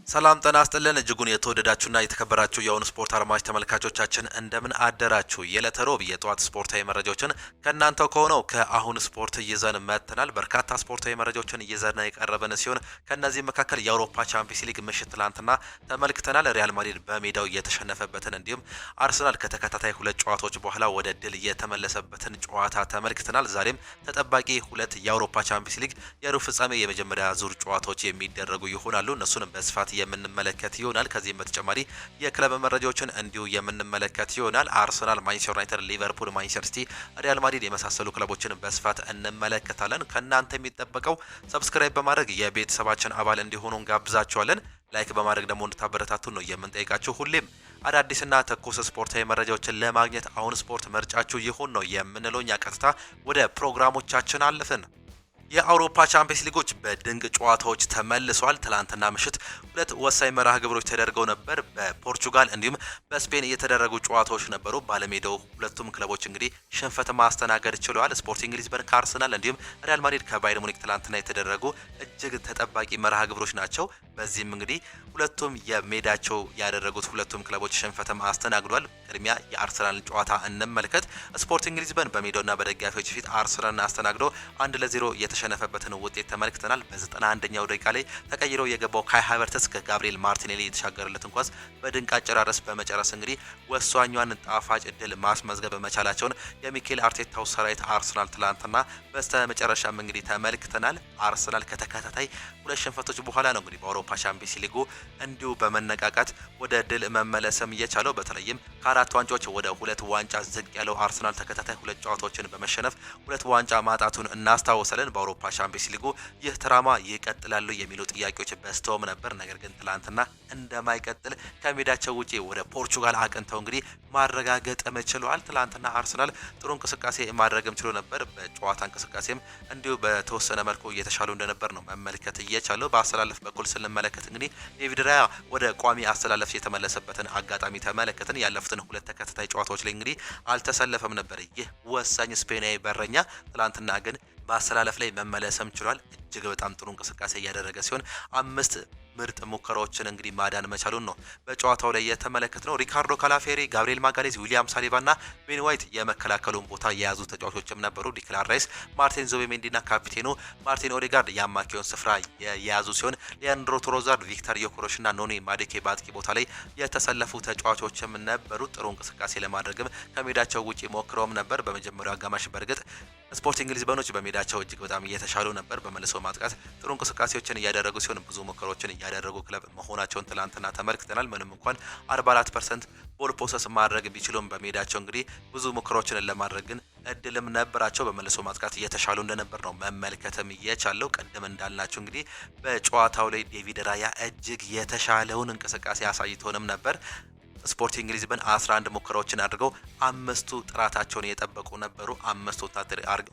ሰላም ጤና ይስጥልን እጅጉን የተወደዳችሁና የተከበራችሁ የኦን ስፖርት አድማጭ ተመልካቾቻችን እንደምን አደራችሁ። የዕለተ ሮብ የጧት ስፖርታዊ መረጃዎችን ከእናንተው ከሆነው ከአሁን ስፖርት ይዘን መጥተናል። በርካታ ስፖርታዊ መረጃዎችን ይዘን የቀረበን ሲሆን ከነዚህም መካከል የአውሮፓ ቻምፒየንስ ሊግ ምሽት ትላንትና ተመልክተናል። ሪያል ማድሪድ በሜዳው የተሸነፈበትን እንዲሁም አርሰናል ከተከታታይ ሁለት ጨዋታዎች በኋላ ወደ ድል የተመለሰበትን ጨዋታ ተመልክተናል። ዛሬም ተጠባቂ ሁለት የአውሮፓ ቻምፒየንስ ሊግ የሩብ ፍጻሜ የመጀመሪያ ዙር ጨዋታዎች የሚደረጉ ይሆናሉ። እነሱንም በስፋት የምንመለከት ይሆናል። ከዚህም በተጨማሪ የክለብ መረጃዎችን እንዲሁ የምንመለከት ይሆናል። አርሰናል፣ ማንቸስተር ዩናይትድ፣ ሊቨርፑል፣ ማንቸስተር ሲቲ፣ ሪያል ማድሪድ የመሳሰሉ ክለቦችን በስፋት እንመለከታለን። ከእናንተ የሚጠበቀው ሰብስክራይብ በማድረግ የቤተሰባችን አባል እንዲሆኑ እንጋብዛችኋለን። ላይክ በማድረግ ደግሞ እንድታበረታቱን ነው የምንጠይቃችሁ። ሁሌም አዳዲስና ትኩስ ስፖርታዊ መረጃዎችን ለማግኘት አሁን ስፖርት ምርጫችሁ ይሁን ነው የምንለው። እኛ ቀጥታ ወደ ፕሮግራሞቻችን አለፍን። የአውሮፓ ቻምፒየንስ ሊጎች በድንቅ ጨዋታዎች ተመልሷል። ትላንትና ምሽት ሁለት ወሳኝ መርሃ ግብሮች ተደርገው ነበር። በፖርቹጋል እንዲሁም በስፔን የተደረጉ ጨዋታዎች ነበሩ። ባለሜዳው ሁለቱም ክለቦች እንግዲህ ሽንፈት ማስተናገድ ችለዋል። ስፖርቲንግ ሊዝበን ከአርሰናል እንዲሁም ሪያል ማድሪድ ከባየር ሙኒክ ትላንትና የተደረጉ እጅግ ተጠባቂ መርሃ ግብሮች ናቸው። በዚህም እንግዲህ ሁለቱም የሜዳቸው ያደረጉት ሁለቱም ክለቦች ሽንፈትም አስተናግዷል። ቅድሚያ የአርሰናልን ጨዋታ እንመልከት። ስፖርቲንግ ሊዝበን በሜዳውና በደጋፊዎች ፊት አርሰናልን አስተናግዶ 1-0 የተሸነፈበትን ውጤት ተመልክተናል። በ91ኛው ደቂቃ ላይ ተቀይሮ የገባው ካይ ሃቨርትስ ከጋብሪኤል ማርቲኔሊ የተሻገረለትን ኳስ በድንቅ አጨራረስ በመጨረስ እንግዲህ ወሳኟን ጣፋጭ እድል ማስመዝገብ መቻላቸውን የሚኬል አርቴታው ሰራዊት አርሰናል ትላንትና በስተመጨረሻም እንግዲህ ተመልክተናል። አርሰናል ከተከታታይ ሁለት ሽንፈቶች በኋላ ነው እንግዲህ በአውሮፓ ቻምፒየንስ ሊጉ እንዲሁ በመነቃቃት ወደ ድል መመለስም የቻለው። በተለይም ከአራት ዋንጫዎች ወደ ሁለት ዋንጫ ዝቅ ያለው አርሰናል ተከታታይ ሁለት ጨዋታዎችን በመሸነፍ ሁለት ዋንጫ ማጣቱን እናስታውሳለን። በአውሮፓ ቻምፒየንስ ሊጉ ይህ ትራማ ይቀጥላሉ የሚሉ ጥያቄዎች በስተውም ነበር። ነገር ግን ትላንትና እንደማይቀጥል ከሜዳቸው ውጪ ወደ ፖርቹጋል አቅንተው እንግዲህ ማረጋገጥም ችለዋል። ትላንትና አርሰናል ጥሩ እንቅስቃሴ ማድረግም ችሎ ነበር። በጨዋታ እንቅስቃሴም እንዲሁ በተወሰነ መልኩ እየተሻሉ እንደነበር ነው መመልከት እየቻለው። በአስተላለፍ በኩል ስንመለከት እንግዲህ ዴቪድ ራያ ወደ ቋሚ አስተላለፍ የተመለሰበትን አጋጣሚ ተመለከትን። ያለፉትን ሁለት ተከታታይ ጨዋታዎች ላይ እንግዲህ አልተሰለፈም ነበር ይህ ወሳኝ ስፔናዊ በረኛ። ትላንትና ግን በአስተላለፍ ላይ መመለስም ችሏል። እጅግ በጣም ጥሩ እንቅስቃሴ እያደረገ ሲሆን 5 ምርጥ ሙከራዎችን እንግዲህ ማዳን መቻሉን ነው በጨዋታው ላይ የተመለከትነው። ሪካርዶ ካላፌሪ፣ ጋብሪኤል ማጋሌዝ፣ ዊሊያም ሳሊባና ቤን ዋይት የመከላከሉን ቦታ የያዙ ተጫዋቾችም ነበሩ። ዲክላን ራይስ፣ ማርቲን ዙቢሜንዲና ካፒቴኑ ማርቲን ኦዴጋርድ የአማካዩን ስፍራ የያዙ ሲሆን ሊያንድሮ ትሮዛርድ፣ ቪክተር ዮኮሬሽና ኖኒ ማዱኬ በአጥቂ ቦታ ላይ የተሰለፉ ተጫዋቾችም ነበሩ። ጥሩ እንቅስቃሴ ለማድረግም ከሜዳቸው ውጪ ሞክረውም ነበር። በመጀመሪያው አጋማሽ በእርግጥ ስፖርቲንግ ሊዝበኖች በሜዳቸው እጅግ በጣም እየተሻሉ ነበር። በመልሶ ማጥቃት ጥሩ እንቅስቃሴዎችን እያደረጉ ሲሆን ብዙ ሙከራዎችን ያደረጉ ክለብ መሆናቸውን ትላንትና ተመልክተናል። ምንም እንኳን 44% ቦል ፖሰስ ማድረግ ቢችሉም በሜዳቸው እንግዲህ ብዙ ሙከራዎችን ለማድረግ ግን እድልም ነበራቸው። በመልሶ ማጥቃት እየተሻሉ እንደነበር ነው መመልከትም እየቻለው። ቀደም እንዳልናቸው እንግዲህ በጨዋታው ላይ ዴቪድ ራያ እጅግ የተሻለውን እንቅስቃሴ አሳይቶንም ነበር። ስፖርቲንግ ሊዝበን 11 ሙከራዎችን አድርገው 5ቱ ጥራታቸውን የጠበቁ ነበሩ። 5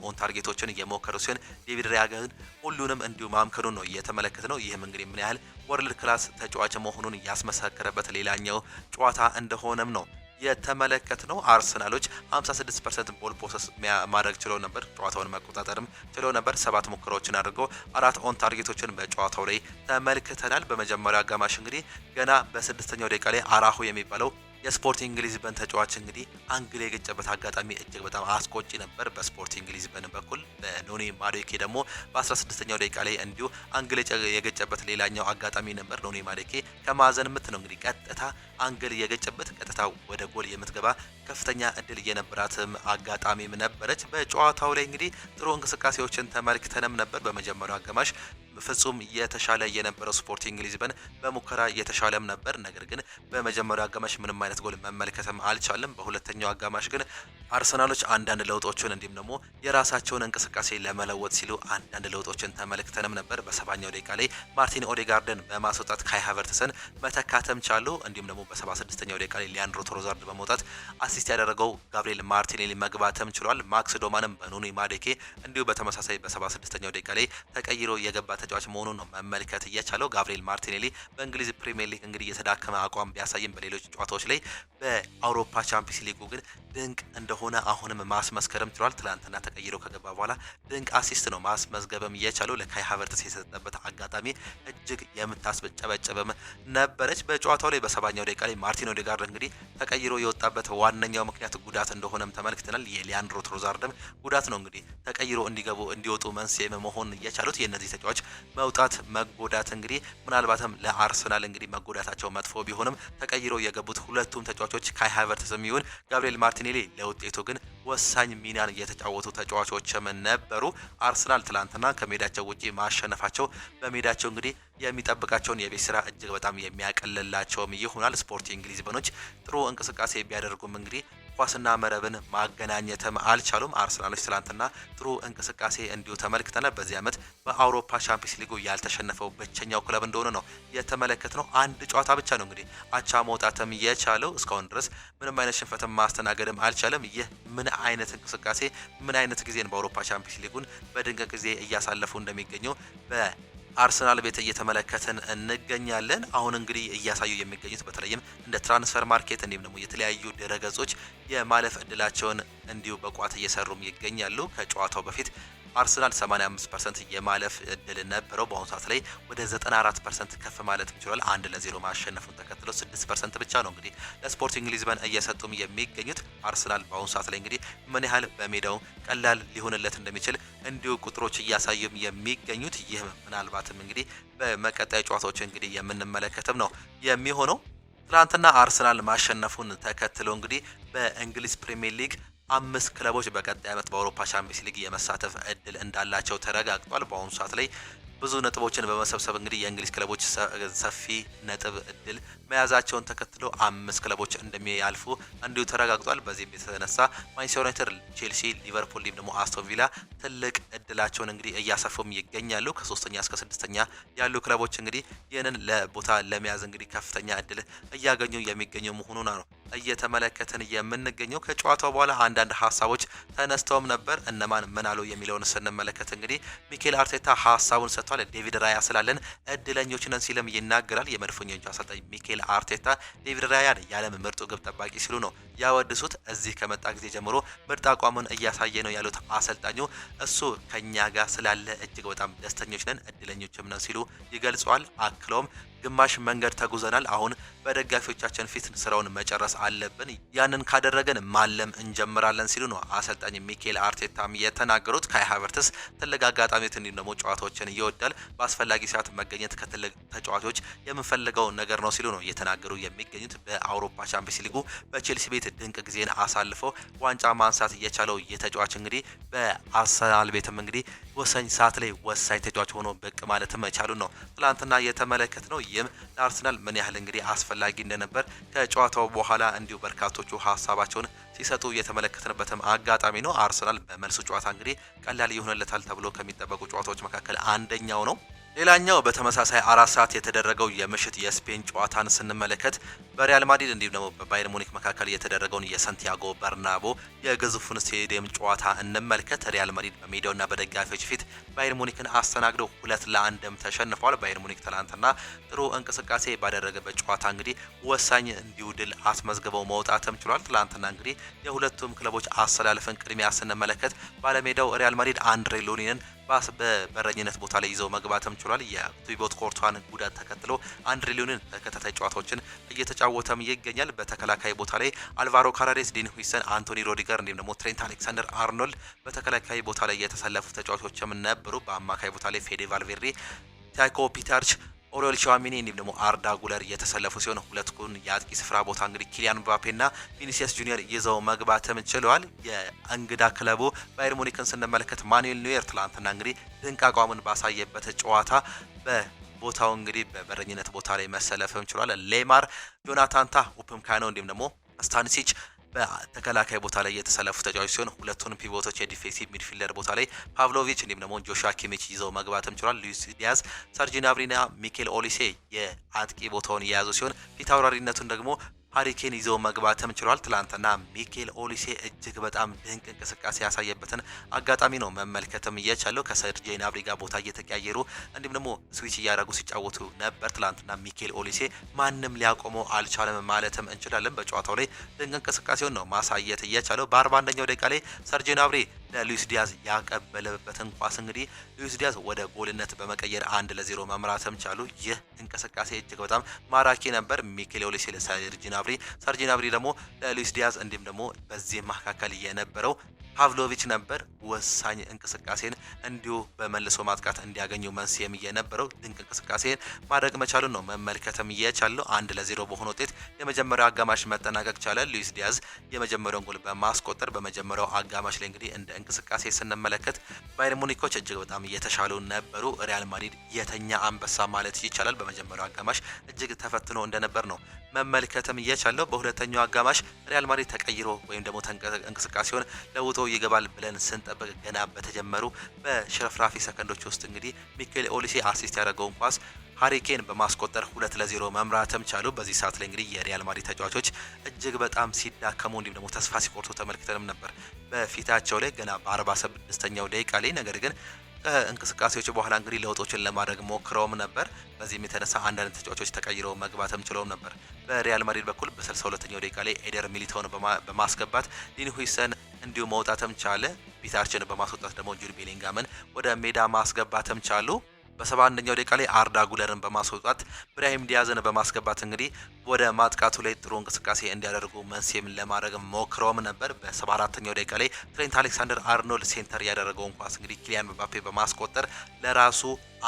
ኦን ታርጌቶችን እየሞከሩ ሲሆን ዴቪድ ራያ ግን ሁሉንም እንዲሁ ማምከኑን ነው እየተመለከተ ነው። ይህም እንግዲህ ምን ያህል ወርልድ ክላስ ተጫዋች መሆኑን ያስመሰከረበት ሌላኛው ጨዋታ እንደሆነም ነው የተመለከትነው። አርሰናሎች 56% ቦል ፖሰስ ማድረግ ችለው ነበር። ጨዋታውን መቆጣጠርም ችለው ነበር። 7 ሙከራዎችን አድርገው 4 ኦን ታርጌቶችን በጨዋታው ላይ ተመልክተናል። በመጀመሪያው አጋማሽ እንግዲህ ገና በ6ኛው ደቂቃ ላይ አራሁ የሚባለው የስፖርቲንግ ሊዝበን ተጫዋች እንግዲህ አንግል የገጨበት አጋጣሚ እጅግ በጣም አስቆጪ ነበር። በስፖርቲንግ ሊዝበን በኩል በኖኒ ማዱኬ ደግሞ በ16ኛው ደቂቃ ላይ እንዲሁ አንግል የገጨበት ሌላኛው አጋጣሚ ነበር። ኖኒ ማዱኬ ከማዕዘን ምት ነው እንግዲህ ቀጥታ አንግል የገጨበት ቀጥታ ወደ ጎል የምትገባ ከፍተኛ እድል የነበራትም አጋጣሚም ነበረች። በጨዋታው ላይ እንግዲህ ጥሩ እንቅስቃሴዎችን ተመልክተንም ነበር። በመጀመሪያው አጋማሽ ፍጹም የተሻለ የነበረው ስፖርቲንግ ሊዝበን በሙከራ የተሻለም ነበር። ነገር ግን በመጀመሪያው አጋማሽ ምንም አይነት ጎል መመልከትም አልቻለም። በሁለተኛው አጋማሽ ግን አርሰናሎች አንዳንድ ለውጦችን እንዲሁም ደግሞ የራሳቸውን እንቅስቃሴ ለመለወጥ ሲሉ አንዳንድ ለውጦችን ተመልክተንም ነበር። በሰባኛው ደቂቃ ላይ ማርቲን ኦዴጋርድን በማስወጣት ካይ ሃቨርትስን መተካተም ቻሉ። እንዲሁም ደግሞ በ76ኛው ደቂቃ ላይ ሊያንድሮ ትሮዛርድ በመውጣት አሲስት ያደረገው ጋብሪኤል ማርቲኔሊ መግባትም ችሏል። ማክስ ዶማንም በኖኒ ማዱኬ እንዲሁ በተመሳሳይ በ76ኛው ደቂቃ ላይ ተቀይሮ የገባ ተጫዋች መሆኑን ነው መመልከት እየቻለው። ጋብሪኤል ማርቲኔሊ በእንግሊዝ ፕሪሚየር ሊግ እንግዲህ የተዳከመ አቋም ቢያሳይም በሌሎች ጨዋታዎች ላይ በአውሮፓ ቻምፒየንስ ሊጉ ግን ድንቅ እንደሆነ አሁንም ማስመስከርም ችሏል። ትላንትና ተቀይሮ ከገባ በኋላ ድንቅ አሲስት ነው ማስመዝገብም የቻለው። ለካይ ሃቨርትስ የሰጠበት አጋጣሚ እጅግ የምታስጨበጨበም ነበረች። በጨዋታው ላይ በሰባኛው ደቂቃ ላይ ማርቲን ኦዴጋርድ እንግዲህ ተቀይሮ የወጣበት ዋነኛው ምክንያት ጉዳት እንደሆነም ተመልክተናል። የሊያንድሮ ትሮዛርድም ጉዳት ነው እንግዲህ ተቀይሮ እንዲወጡ መንስኤም መሆን የቻሉት። የእነዚህ ተጫዋች መውጣት መጎዳት እንግዲህ ምናልባትም ለአርሰናል እንግዲህ መጎዳታቸው መጥፎ ቢሆንም ተቀይሮ የገቡት ሁለቱም ተጫዋቾች ካይ ሃቨርትስም ይሁን ጋብሪኤል ማርቲኔሊ ለውጤቱ ግን ወሳኝ ሚናን የተጫወቱ ተጫዋቾችም ነበሩ። አርሰናል ትላንትና ከሜዳቸው ውጪ ማሸነፋቸው በሜዳቸው እንግዲህ የሚጠብቃቸውን የቤት ስራ እጅግ በጣም የሚያቀልላቸውም ይሆናል። ስፖርቲንግ ሊዝበኖች ጥሩ እንቅስቃሴ ቢያደርጉም እንግዲህ ኳስና መረብን ማገናኘትም አልቻሉም። አርሰናሎች ትላንትና ጥሩ እንቅስቃሴ እንዲሁ ተመልክተናል። በዚህ ዓመት በአውሮፓ ቻምፒየንስ ሊጉ ያልተሸነፈው ብቸኛው ክለብ እንደሆነ ነው የተመለከትነው። አንድ ጨዋታ ብቻ ነው እንግዲህ አቻ መውጣትም የቻለው። እስካሁን ድረስ ምንም አይነት ሽንፈትም ማስተናገድም አልቻለም። ይህ ምን አይነት እንቅስቃሴ ምን አይነት ጊዜን በአውሮፓ ቻምፒየንስ ሊጉን በድንቅ ጊዜ እያሳለፉ እንደሚገኙ አርሰናል ቤት እየተመለከትን እንገኛለን። አሁን እንግዲህ እያሳዩ የሚገኙት በተለይም እንደ ትራንስፈር ማርኬት እንዲሁም ደግሞ የተለያዩ ድረገጾች የማለፍ እድላቸውን እንዲሁ በቋት እየሰሩም ይገኛሉ። ከጨዋታው በፊት አርሰናል 85% የማለፍ እድል ነበረው። በአሁኑ ሰዓት ላይ ወደ 94% ከፍ ማለት ይችላል። 1-0 ማሸነፉን ተከትሎ 6% ብቻ ነው እንግዲህ ለስፖርቲንግ ሊዝበን እየሰጡም የሚገኙት። አርሰናል በአሁኑ ሰዓት ላይ እንግዲህ ምን ያህል በሜዳው ቀላል ሊሆንለት እንደሚችል እንዲሁ ቁጥሮች እያሳዩም የሚገኙት። ይህ ምናልባትም እንግዲህ በመቀጣይ ጨዋታዎች እንግዲህ የምንመለከተም ነው የሚሆነው። ትናንትና አርሰናል ማሸነፉን ተከትሎ እንግዲህ በእንግሊዝ ፕሪሚየር ሊግ 5 ክለቦች በቀጣይ ዓመት በአውሮፓ ቻምፒየንስ ሊግ የመሳተፍ እድል እንዳላቸው ተረጋግጧል። በአሁኑ ሰዓት ላይ ብዙ ነጥቦችን በመሰብሰብ እንግዲህ የእንግሊዝ ክለቦች ሰፊ ነጥብ እድል መያዛቸውን ተከትሎ 5 ክለቦች እንደሚያልፉ እንዲሁ ተረጋግጧል። በዚህም የተነሳ ማንቸስተር ዩናይትድ፣ ቼልሲ፣ ሊቨርፑል እንዲሁም ደግሞ አስቶን ቪላ ትልቅ እድላቸውን እንግዲህ እያሰፉም ይገኛሉ። ከ3ኛ እስከ 6ኛ ያሉ ክለቦች እንግዲህ ይህንን ለቦታ ለመያዝ እንግዲህ ከፍተኛ እድል እያገኙ የሚገኙ መሆኑን ነው እየተመለከትን የምንገኘው። ከጨዋታው በኋላ አንዳንድ ሀሳቦች ተነስተውም ነበር። እነማን ምን አሉ የሚለውን ስንመለከት እንግዲህ ሚኬል አርቴታ ሀሳቡን ሰጥቷል። ዴቪድ ራያ ስላለን እድለኞች ነን ሲልም ይናገራል። የመድፈኞቹ አሰልጣኝ ሚኬል አርቴታ ዴቪድ ራያን የዓለም ምርጡ ግብ ጠባቂ ሲሉ ነው ያወድሱት። እዚህ ከመጣ ጊዜ ጀምሮ ምርጥ አቋሙን እያሳየ ነው ያሉት አሰልጣኙ እሱ ከኛ ጋር ስላለ እጅግ በጣም ደስተኞች ነን እድለኞችም ነን ሲሉ ይገልጸዋል። አክለውም ግማሽ መንገድ ተጉዘናል። አሁን በደጋፊዎቻችን ፊት ስራውን መጨረስ አለብን። ያንን ካደረገን ማለም እንጀምራለን ሲሉ ነው አሰልጣኝ ሚኬል አርቴታም የተናገሩት። ካይ ሃቨርትስ ትልቅ አጋጣሚዎች እንዲሁም ደግሞ ጨዋታዎችን ይወዳል። በአስፈላጊ ሰዓት መገኘት ከትልቅ ተጫዋቾች የምንፈልገው ነገር ነው ሲሉ ነው እየተናገሩ የሚገኙት። በአውሮፓ ቻምፒየንስ ሊጉ በቼልሲ ቤት ድንቅ ጊዜን አሳልፈው ዋንጫ ማንሳት እየቻለው የተጫዋች እንግዲህ በአርሰናል ቤትም እንግዲህ ወሳኝ ሰዓት ላይ ወሳኝ ተጫዋች ሆኖ ብቅ ማለትም መቻሉ ነው ትላንትና የተመለከት ነው። ይህም ለአርሰናል ምን ያህል እንግዲህ አስፈላጊ እንደነበር ከጨዋታው በኋላ እንዲሁ በርካቶቹ ሀሳባቸውን ሲሰጡ የተመለከትንበትም አጋጣሚ ነው። አርሰናል በመልሱ ጨዋታ እንግዲህ ቀላል ይሆንለታል ተብሎ ከሚጠበቁ ጨዋታዎች መካከል አንደኛው ነው። ሌላኛው በተመሳሳይ 4 ሰዓት የተደረገው የምሽት የስፔን ጨዋታን ስንመለከት በሪያል ማድሪድ እንዲሁም ደግሞ በባየር ሙኒክ መካከል የተደረገውን የሳንቲያጎ በርናቦ የግዙፉን ስቴዲየም ጨዋታ እንመልከት። ሪያል ማድሪድ በሜዳውና በደጋፊዎች ፊት ባየር ሙኒክን አስተናግደው 2-1 ተሸንፏል። ባየር ሙኒክ ትላንትና ጥሩ እንቅስቃሴ ባደረገበት ጨዋታ እንግዲህ ወሳኝ እንዲሁ ድል አስመዝግበው መውጣትም ችሏል። ትላንትና እንግዲህ የሁለቱም ክለቦች አሰላለፍን ቅድሚያ ስንመለከት ባለሜዳው ሪያል ማድሪድ አንድሬ ሉኒንን በበረኝነት ቦታ ላይ ይዘው መግባትም ችሏል። የቲቦት ኮርቷን ጉዳት ተከትሎ አንድሬ ሉኒን ተከታታይ ጨዋታዎችን እየተጫወተም ይገኛል። በተከላካይ ቦታ ላይ አልቫሮ ካራሬስ፣ ዲን ሁይሰን፣ አንቶኒ ሮዲገር እንዲሁም ደግሞ ትሬንት አሌክሳንደር አርኖልድ በተከላካይ ቦታ ላይ የተሰለፉ ተጫዋቾችም ነበሩ። በአማካይ ቦታ ላይ ፌዴ ቫልቬርዴ፣ ታይኮ ፒተርች፣ ኦሪዮል ቹዋሚኒ እንዲሁም ደግሞ አርዳ ጉለር እየተሰለፉ ሲሆን ሁለቱን የአጥቂ ስፍራ ቦታ እንግዲህ ኪሊያን ምባፔና ቪኒሲየስ ጁኒየር ይዘው መግባትም ችለዋል። የእንግዳ ክለቡ ባየር ሙኒክን ስንመለከት ማኑኤል ኖየር ትላንትና እንግዲህ ድንቅ አቋሙን ባሳየበት ጨዋታ በቦታው እንግዲህ በበረኝነት ቦታ ላይ መሰለፍም ችሏል። ሌማር፣ ጆናታን ታህ፣ ኡፕምካኖ እንዲሁም ደግሞ ስታኒሲች በተከላካይ ቦታ ላይ የተሰለፉ ተጫዋቾች ሲሆን ሁለቱን ፒቮቶች የዲፌንሲቭ ሚድፊልደር ቦታ ላይ ፓቭሎቪች እንዲሁም ደግሞ ጆሹዋ ኪሚች ይዘው መግባትም ችሏል። ሉዊስ ዲያዝ፣ ሰርጂ ናብሪና ሚኬል ኦሊሴ የአጥቂ ቦታውን የያዙ ሲሆን ፊት አውራሪነቱን ደግሞ ሃሪኬን ይዞ መግባትም ችሏል። ትላንትና ሚኬል ኦሊሴ እጅግ በጣም ድንቅ እንቅስቃሴ ያሳየበትን አጋጣሚ ነው መመልከትም እየቻለው። ከሰርጂ gnabry ጋር ቦታ እየተቀያየሩ እንዲሁም ደግሞ ስዊች እያደረጉ ሲጫወቱ ነበር። ትላንትና ሚኬል ኦሊሴ ማንም ሊያቆመው አልቻለም ማለትም እንችላለን። በጨዋታው ላይ ድንቅ እንቅስቃሴውን ነው ማሳየት እየቻለው። በ41ኛው ደቂቃ ላይ ሰርጂ gnabry ለሉዊስ ዲያዝ ያቀበለበትን ኳስ እንግዲህ ሉዊስ ዲያዝ ወደ ጎልነት በመቀየር 1-0 መምራትም ቻሉ። ይህ እንቅስቃሴ እጅግ በጣም ማራኪ ነበር። ሚኬል ኦሊሴ ለሰርጂ gnabry ደግሞ ለሉዊስ ዲያዝ እንዲሁም ደግሞ በዚህ መካከል የነበረው ፓቭሎቪች ነበር ወሳኝ እንቅስቃሴን እንዲሁ በመልሶ ማጥቃት እንዲያገኙ መንስኤም የነበረው ድንቅ እንቅስቃሴን ማድረግ መቻሉን ነው መመልከትም እየቻለው። 1-0 በሆነ ውጤት የመጀመሪያው አጋማሽ መጠናቀቅ ቻለ። ሉዊስ ዲያዝ የመጀመሪያውን ጎል በማስቆጠር በመጀመሪያው አጋማሽ ላይ እንግዲህ እንደ እንቅስቃሴ ስንመለከት ባየር ሙኒኮች እጅግ በጣም እየተሻሉ ነበሩ። ሪያል ማድሪድ የተኛ አንበሳ ማለት ይቻላል በመጀመሪያው አጋማሽ እጅግ ተፈትኖ እንደነበር ነው መመልከትም እየቻለው። በሁለተኛው አጋማሽ ሪያል ማድሪድ ተቀይሮ ወይም ደግሞ እንቅስቃሴውን ለውጦ ይገባል ብለን ስንጠብቅ ገና በተጀመሩ በሽርፍራፊ ሰከንዶች ውስጥ እንግዲህ ሚኬል ኦሊሴ አሲስት ያደረገውን ኳስ ሃሪኬን በማስቆጠር 2-0 መምራትም ቻሉ። በዚህ ሰዓት ላይ እንግዲህ የሪያል ማድሪድ ተጫዋቾች እጅግ በጣም ሲዳከሙ እንዲሁም ደግሞ ተስፋ ሲቆርጡ ተመልክተንም ነበር በፊታቸው ላይ ገና በ46ኛው ደቂቃ ላይ። ነገር ግን ከእንቅስቃሴዎች በኋላ እንግዲህ ለውጦችን ለማድረግ ሞክረውም ነበር። በዚህም የተነሳ አንዳንድ ተጫዋቾች ተቀይረው መግባትም ችለውም ነበር። በሪያል ማድሪድ በኩል በ62ኛው ደቂቃ ላይ ኤደር ሚሊታውን በማስገባት ዲን ሁይሰን እንዲሁ መውጣትም ቻለ። ፒተርችን በማስወጣት ደግሞ ጁድ ቤሊንጋምን ወደ ሜዳ ማስገባትም ቻሉ። በ71ኛው ደቂቃ ላይ አርዳ ጉለርን በማስወጣት ብራሂም ዲያዝን በማስገባት እንግዲህ ወደ ማጥቃቱ ላይ ጥሩ እንቅስቃሴ እንዲያደርጉ መንስኤም ለማድረግ ሞክረውም ነበር። በ74ኛው ደቂቃ ላይ ትሬንት አሌክሳንደር አርኖልድ ሴንተር ያደረገውን ኳስ እንግዲህ ኪሊያን ምባፔ በማስቆጠር ለራሱ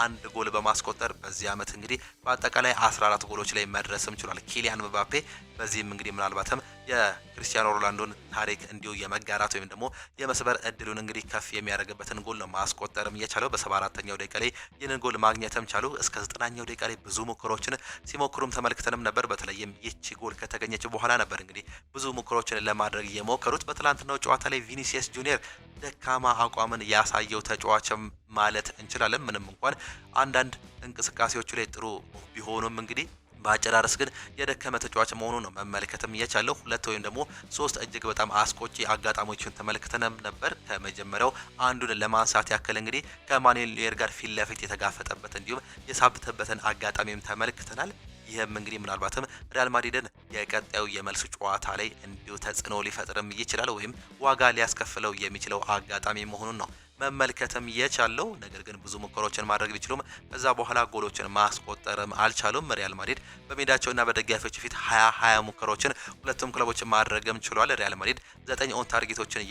አንድ ጎል በማስቆጠር በዚህ አመት እንግዲህ በአጠቃላይ 14 ጎሎች ላይ መድረስም ችሏል ኪሊያን ምባፔ። በዚህም እንግዲህ ምናልባትም የክሪስቲያኖ ሮናልዶን ታሪክ እንዲሁ የመጋራት ወይም ደግሞ የመስበር እድሉን እንግዲህ ከፍ የሚያደርግበትን ጎል ነው ማስቆጠርም የቻለው። በ74ኛው ደቂቃ ላይ ይህንን ጎል ማግኘትም ቻሉ። እስከ 90ኛው ደቂቃ ላይ ብዙ ሙከራዎችን ሲሞክሩም ተመልክተንም ነበር። በተለይም ይቺ ጎል ከተገኘች በኋላ ነበር እንግዲህ ብዙ ሙከራዎችን ለማድረግ የሞከሩት። በትላንትናው ጨዋታ ላይ ቪኒሲየስ ጁኒየር ደካማ አቋምን ያሳየው ተጫዋችም ማለት እንችላለን። ምንም እንኳን አንዳንድ እንቅስቃሴዎቹ ላይ ጥሩ ቢሆኑም እንግዲህ በአጨራረስ ግን የደከመ ተጫዋች መሆኑ ነው መመልከትም የቻለው። ሁለት ወይም ደግሞ ሶስት እጅግ በጣም አስቆጪ አጋጣሚዎችን ተመልክተንም ነበር። ከመጀመሪያው አንዱን ለማንሳት ያክል እንግዲህ ከማኑኤል ኖየር ጋር ፊት ለፊት የተጋፈጠበት እንዲሁም የሳብተበትን አጋጣሚም ተመልክተናል። ይህም እንግዲህ ምናልባትም ሪያል ማድሪድን የቀጣዩ የመልሱ ጨዋታ ላይ እንዲሁ ተጽዕኖ ሊፈጥርም ይችላል ወይም ዋጋ ሊያስከፍለው የሚችለው አጋጣሚ መሆኑን ነው መመልከትም የቻለው። ነገር ግን ብዙ ሙከራዎችን ማድረግ ቢችሉም ከዛ በኋላ ጎሎችን ማስቆጠርም አልቻሉም። ሪያል ማድሪድ በሜዳቸውና በደጋፊዎች ፊት 20 ሙከራዎችን ሁለቱም ክለቦች ማድረግም ችሏል። ሪያል ማድሪድ 9 ኦን ታርጌቶችን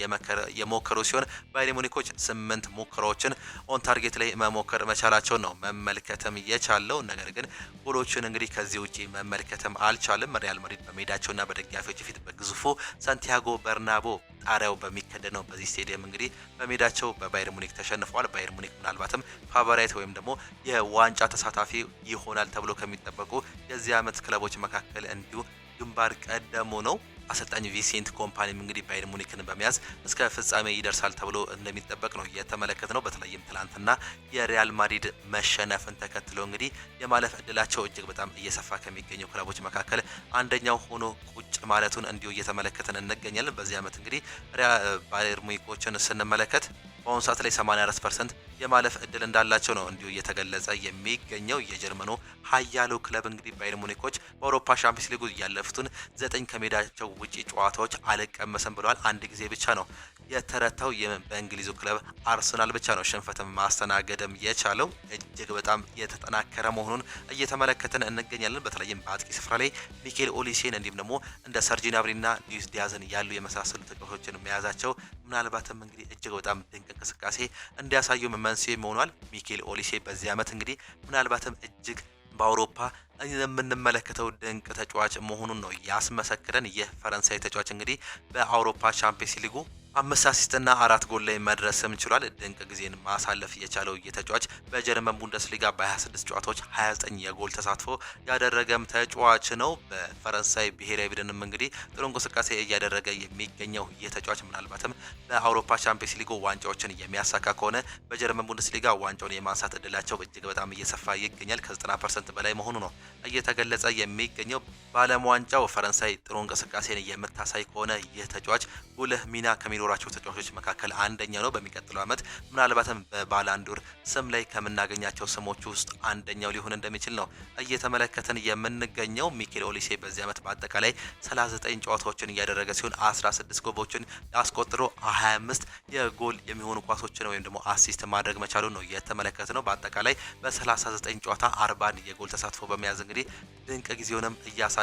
የሞከሩ ሲሆን ባየር ሙኒኮች 8 ሙከራዎችን ኦን ታርጌት ላይ መሞከር መቻላቸው ነው መመልከትም የቻለው። ነገር ግን ጎሎችን እንግዲህ ከዚህ ውጪ መመልከትም አልቻለም። ሪያል ማድሪድ በሜዳቸውና በደጋፊዎች ፊት በግዙፉ ሳንቲያጎ በርናቦ ጣሪያው በሚከደነው በዚህ ስቴዲየም እንግዲህ በሜዳቸው በባየር ሙኒክ ተሸንፈዋል። ባየር ሙኒክ ምናልባትም ፋቮራይት ወይም ደግሞ የዋንጫ ተሳታፊ ይሆናል ተብሎ ከሚጠበቁ የዚህ አመት ክለቦች መካከል እንዲሁ ግንባር ቀደሙ ነው። አሰልጣኝ ቪሴንት ኮምፓኒም እንግዲህ ባየር ሙኒክን በመያዝ እስከ ፍጻሜ ይደርሳል ተብሎ እንደሚጠበቅ ነው የተመለከትነው። በተለይም ትላንትና የሪያል ማድሪድ መሸነፍን ተከትሎ እንግዲህ የማለፍ እድላቸው እጅግ በጣም እየሰፋ ከሚገኙ ክለቦች መካከል አንደኛው ሆኖ ቁጭ ማለቱን እንዲሁ እየተመለከትን እንገኛለን። በዚህ አመት እንግዲህ ባየር ሙኒኮችን ስንመለከት በአሁኑ ሰዓት ላይ 84% የማለፍ እድል እንዳላቸው ነው እንዲሁ እየተገለጸ የሚገኘው። የጀርመኑ ሀያሉ ክለብ እንግዲህ ባየር ሙኒኮች በአውሮፓ ሻምፒዮንስ ሊግ ያለፉትን 9 ከሜዳቸው ውጪ ጨዋታዎች አልቀመሰም ብለዋል። አንድ ጊዜ ብቻ ነው የተረታው። በእንግሊዙ ክለብ አርሰናል ብቻ ነው ሽንፈትም ማስተናገድም የቻለው። እጅግ በጣም የተጠናከረ መሆኑን እየተመለከትን እንገኛለን። በተለይም በአጥቂ ስፍራ ላይ ሚኬል ኦሊሴን እንዲሁም ደግሞ እንደ ሰርጂ gnabryና ሉዊስ ዲያዝን ያሉ የመሳሰሉ ተጫዋቾችን መያዛቸው ምናልባትም እንግዲህ እጅግ በጣም ድንቅ እንቅስቃሴ እንዲያሳዩ መንስኤ ሆኗል። ሚኬል ኦሊሴ በዚህ አመት እንግዲህ ምናልባትም እጅግ በአውሮፓ የምንመለከተው ድንቅ ተጫዋች መሆኑን ነው ያስመሰክረን። ይህ ፈረንሳይ ተጫዋች እንግዲህ በአውሮፓ ቻምፒየንስ ሊጉ 5 አሲስትና 4 ጎል ላይ መድረስም ችሏል። ድንቅ ጊዜን ማሳለፍ የቻለው የተጫዋች በጀርመን ቡንደስሊጋ በ26 ጨዋታዎች 29 የጎል ተሳትፎ ያደረገም ተጫዋች ነው። በፈረንሳይ ብሔራዊ ቡድንም እንግዲህ ጥሩ እንቅስቃሴ እያደረገ የሚገኘው የተጫዋች ምናልባትም በአውሮፓ ቻምፒየንስ ሊጉ ዋንጫዎችን የሚያሳካ ከሆነ በጀርመን ቡንደስሊጋ ዋንጫውን የማንሳት እድላቸው እጅግ በጣም እየሰፋ ይገኛል። ከ90% በላይ መሆኑ ነው እየተገለጸ የሚገኘው። በዓለም ዋንጫው ፈረንሳይ ጥሩ እንቅስቃሴን የምታሳይ ከሆነ ይህ ተጫዋች ጉልህ ሚና ከሚኖራቸው ተጫዋቾች መካከል አንደኛው ነው። በሚቀጥለው ዓመት ምናልባትም በባላንዶር ስም ላይ ከምናገኛቸው ስሞች ውስጥ አንደኛው ሊሆን እንደሚችል ነው እየተመለከትን የምንገኘው። ሚኬል ኦሊሴ በዚህ ዓመት በአጠቃላይ 39 ጨዋታዎችን እያደረገ ሲሆን 16 ጎሎችን አስቆጥሮ 25 የጎል የሚሆኑ ኳሶችን ወይም ደግሞ አሲስት ማድረግ መቻሉ ነው የተመለከትነው። በአጠቃላይ በ39 ጨዋታ 40 የጎል ተሳትፎ በመያዝ እንግዲህ ድንቅ ጊዜውንም እያሳለፈም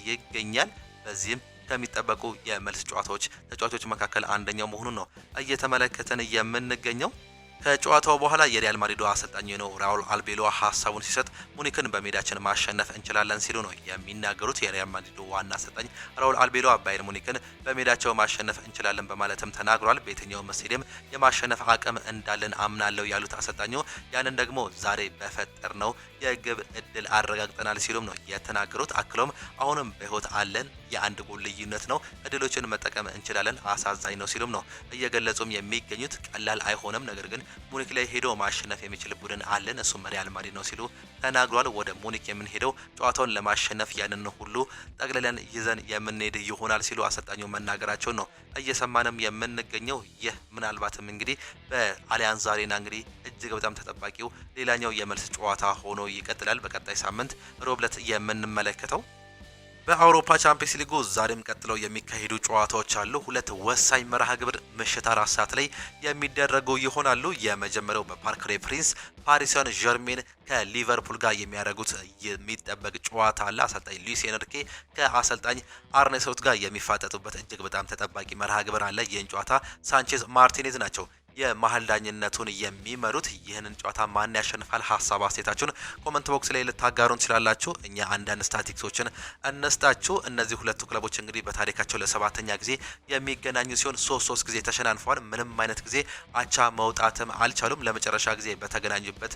ይገኛል። በዚህም ከሚጠበቁ የመልስ ጨዋታዎች ተጫዋቾች መካከል አንደኛው መሆኑን ነው እየተመለከተን የምንገኘው። ከጨዋታው በኋላ የሪያል ማድሪድ አሰልጣኝ ነው ራውል አልቤሎ ሀሳቡን ሲሰጥ ሙኒክን በሜዳችን ማሸነፍ እንችላለን ሲሉ ነው የሚናገሩት። የሪያል ማድሪድ ዋና አሰልጣኝ ራውል አልቤሎ ባየር ሙኒክን በሜዳቸው ማሸነፍ እንችላለን በማለትም ተናግሯል። በየትኛውም ስቴዲየም የማሸነፍ አቅም እንዳለን አምናለሁ ያሉት አሰልጣኙ ያንን ደግሞ ዛሬ በፈጠርነው የግብ እድል አረጋግጠናል ሲሉም ነው የተናገሩት። አክሎም አሁንም በህይወት አለን፣ የአንድ ጎል ልዩነት ነው፣ እድሎችን መጠቀም እንችላለን፣ አሳዛኝ ነው ሲሉም ነው እየገለጹም የሚገኙት። ቀላል አይሆንም፣ ነገር ግን ሙኒክ ላይ ሄዶ ማሸነፍ የሚችል ቡድን አለን፣ እሱም ሪያል ማድሪድ ነው ሲሉ ተናግሯል። ወደ ሙኒክ የምንሄደው ጨዋታውን ለማሸነፍ ያንን ሁሉ ጠቅልለን ይዘን የምንሄድ ይሆናል ሲሉ አሰልጣኙ መናገራቸውን ነው እየሰማንም የምንገኘው። ይህ ምናልባትም እንግዲህ በአሊያንዝ አሬና እንግዲህ እጅግ በጣም ተጠባቂው ሌላኛው የመልስ ጨዋታ ሆኖ ይቀጥላል። በቀጣይ ሳምንት ሮብ ዕለት የምንመለከተው በአውሮፓ ቻምፒየንስ ሊጉ ዛሬም ቀጥለው የሚካሄዱ ጨዋታዎች አሉ። ሁለት ወሳኝ መርሃ ግብር ምሽት 4 ሰዓት ላይ የሚደረጉ ይሆናሉ። የመጀመሪያው በፓርክ ዴ ፕሪንስ ፓሪስ ሰን ዠርሜን ከሊቨርፑል ጋር የሚያደርጉት የሚጠበቅ ጨዋታ አለ። አሰልጣኝ ሉዊስ ኤንሪኬ ከአሰልጣኝ አርኔ ስሎት ጋር የሚፋጠጡበት እጅግ በጣም ተጠባቂ መርሃ ግብር አለ። ይህን ጨዋታ ሳንቼዝ ማርቲኔዝ ናቸው የመሀል ዳኝነቱን የሚመሩት። ይህንን ጨዋታ ማን ያሸንፋል? ሀሳብ አስተያየታችሁን ኮመንት ቦክስ ላይ ልታጋሩን ትችላላችሁ። እኛ አንዳንድ ስታቲክሶችን እንስጣችሁ። እነዚህ ሁለቱ ክለቦች እንግዲህ በታሪካቸው ለሰባተኛ ጊዜ የሚገናኙ ሲሆን ሶስት ጊዜ ተሸናንፈዋል። ምንም አይነት ጊዜ አቻ መውጣትም አልቻሉም። ለመጨረሻ ጊዜ በተገናኙበት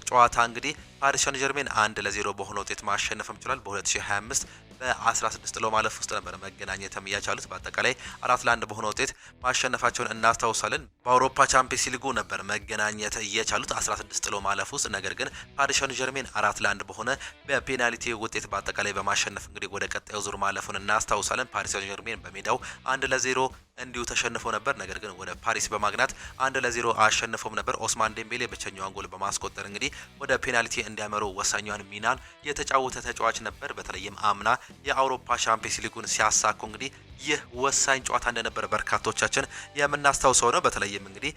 ጨዋታ እንግዲህ ፓሪስ ሰን ዠርሜን 1-0 በሆነ ውጤት ማሸነፍም ችሏል። በ2025 በ16 ጥሎ ማለፍ ውስጥ ነበር መገናኘትም ያቻሉት። በአጠቃላይ 4-1 በሆነ ውጤት ማሸነፋቸውን እናስታውሳለን። በአውሮፓ ቻምፒየንስ ሊጉ ነበር መገናኘት የቻሉት 16 ጥሎ ማለፍ ውስጥ። ነገር ግን ፓሪስ ሰን ዠርሜን 4-1 በሆነ በፔናልቲ ውጤት በአጠቃላይ በማሸነፍ እንግዲህ ወደ ቀጣዩ ዙር ማለፉን እናስታውሳለን። ፓሪስ ሰን ዠርሜን በሜዳው 1-0 እንዲሁ ተሸንፎ ነበር። ነገር ግን ወደ ፓሪስ በማግናት 1-0 አሸንፎም ነበር። ኦስማን ዴምቤሌ ብቸኛዋን ጎል በማስቆጠር እንግዲህ ወደ ፔናልቲ እንዲያመሩ ወሳኛውን ሚናን የተጫወተ ተጫዋች ነበር። በተለይም አምና የአውሮፓ ቻምፒየንስ ሊጉን ሲያሳኩ እንግዲህ ይህ ወሳኝ ጨዋታ እንደነበር በርካቶቻችን የምናስታውሰው ነው። በተለይም እንግዲህ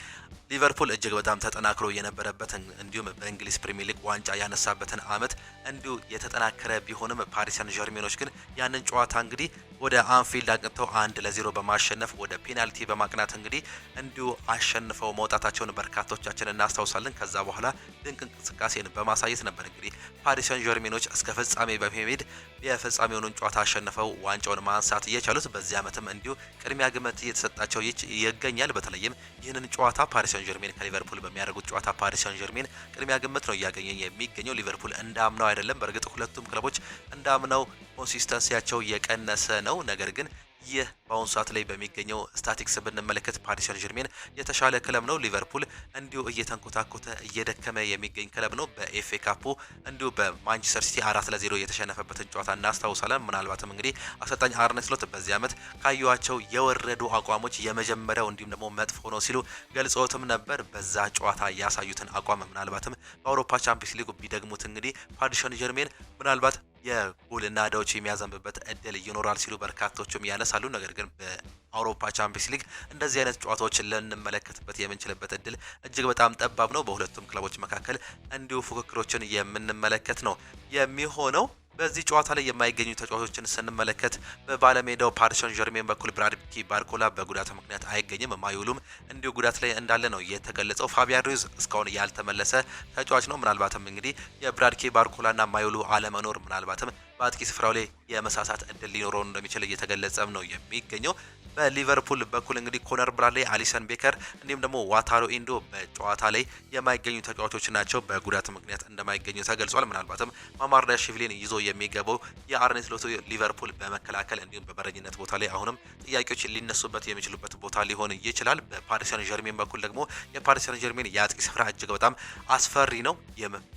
ሊቨርፑል እጅግ በጣም ተጠናክሮ የነበረበትን እንዲሁም በእንግሊዝ ፕሪሚየር ሊግ ዋንጫ ያነሳበትን አመት እንዲሁ የተጠናከረ ቢሆንም ፓሪስ ሰን ዠርሜኖች ግን ያንን ጨዋታ እንግዲህ ወደ አንፊልድ አቅንተው 1-0 በማሸነፍ ወደ ፔናልቲ በማቅናት እንግዲህ እንዲሁ አሸንፈው መውጣታቸውን በርካቶቻችን እናስታውሳለን። ከዛ በኋላ ድንቅ እንቅስቃሴን በማሳየት ነበር እንግዲህ ፓሪስ ሰን ዠርሜኖች እስከ ፍጻሜ በመሄድ የፍጻሜውን ጨዋታ አሸንፈው ዋንጫውን ማንሳት እየቻሉት። በዚህ አመትም እንዲሁ ቅድሚያ ግምት እየተሰጣቸው ይገኛል። በተለይም ይህንን ጨዋታ ፓሪስ ሰን ዠርሜን ከሊቨርፑል በሚያደርጉት ጨዋታ ፓሪስ ሰን ዠርሜን ቅድሚያ ግምት ነው እያገኘ የሚገኘው። ሊቨርፑል እንዳምናው አይደለም። በእርግጥ ሁለቱም ክለቦች እንዳምናው ኮንሲስተንሲያቸው የቀነሰ ነው። ነገር ግን ይህ በአሁኑ ሰዓት ላይ በሚገኘው ስታቲክስ ብንመለከት ፓሪስ ሰን ዠርሜን የተሻለ ክለብ ነው። ሊቨርፑል እንዲሁ እየተንኮታኮተ እየደከመ የሚገኝ ክለብ ነው። በኤፍኤ ካፑ እንዲሁ በማንቸስተር ሲቲ 4-0 የተሸነፈበትን ጨዋታ እናስታውሳለን። ምናልባትም እንግዲህ አሰልጣኝ አርነ ስሎት በዚህ ዓመት ካዩዋቸው የወረዱ አቋሞች የመጀመሪያው እንዲሁም ደግሞ መጥፎ ነው ሲሉ ገልጾትም ነበር። በዛ ጨዋታ ያሳዩትን አቋም ምናልባትም በአውሮፓ ቻምፒየንስ ሊግ ቢደግሙት እንግዲህ ፓሪስ ሰን ዠርሜን ምናልባት የጎል ናዳዎች የሚያዘንብበት እድል ይኖራል ሲሉ በርካቶችም ያነሳሉ። ነገር ግን በአውሮፓ ቻምፒየንስ ሊግ እንደዚህ አይነት ጨዋታዎችን ልንመለከትበት የምንችልበት እድል እጅግ በጣም ጠባብ ነው። በሁለቱም ክለቦች መካከል እንዲሁ ፉክክሮችን የምንመለከት ነው የሚሆነው። በዚህ ጨዋታ ላይ የማይገኙ ተጫዋቾችን ስንመለከት በባለሜዳው ፓሪስ ሰን ዠርሜን በኩል ብራድኪ ባርኮላ በጉዳት ምክንያት አይገኝም። ማዩሉም እንዲሁ ጉዳት ላይ እንዳለ ነው የተገለጸው። ፋቢያን ሩይዝ እስካሁን ያልተመለሰ ተጫዋች ነው። ምናልባትም እንግዲህ የብራድኪ ባርኮላና ማዩሉ አለመኖር ምናልባትም በአጥቂ ስፍራው ላይ የመሳሳት እድል ሊኖረው እንደሚችል እየተገለጸም ነው የሚገኘው። በሊቨርፑል በኩል እንግዲህ ኮነር ብራድሊ፣ አሊሰን ቤከር እንዲሁም ደግሞ ዋታሮ ኢንዶ በጨዋታ ላይ የማይገኙ ተጫዋቾች ናቸው። በጉዳት ምክንያት እንደማይገኙ ተገልጿል። ምናልባትም ማማርዳሽቪሊን ይዞ የሚገባው የአርኔ ስሎት ሊቨርፑል በመከላከል እንዲሁም በበረኝነት ቦታ ላይ አሁንም ጥያቄዎች ሊነሱበት የሚችሉበት ቦታ ሊሆን ይችላል። በፓሪስ ሰን ዠርሜን በኩል ደግሞ የፓሪስ ሰን ዠርሜን የአጥቂ ስፍራ እጅግ በጣም አስፈሪ ነው።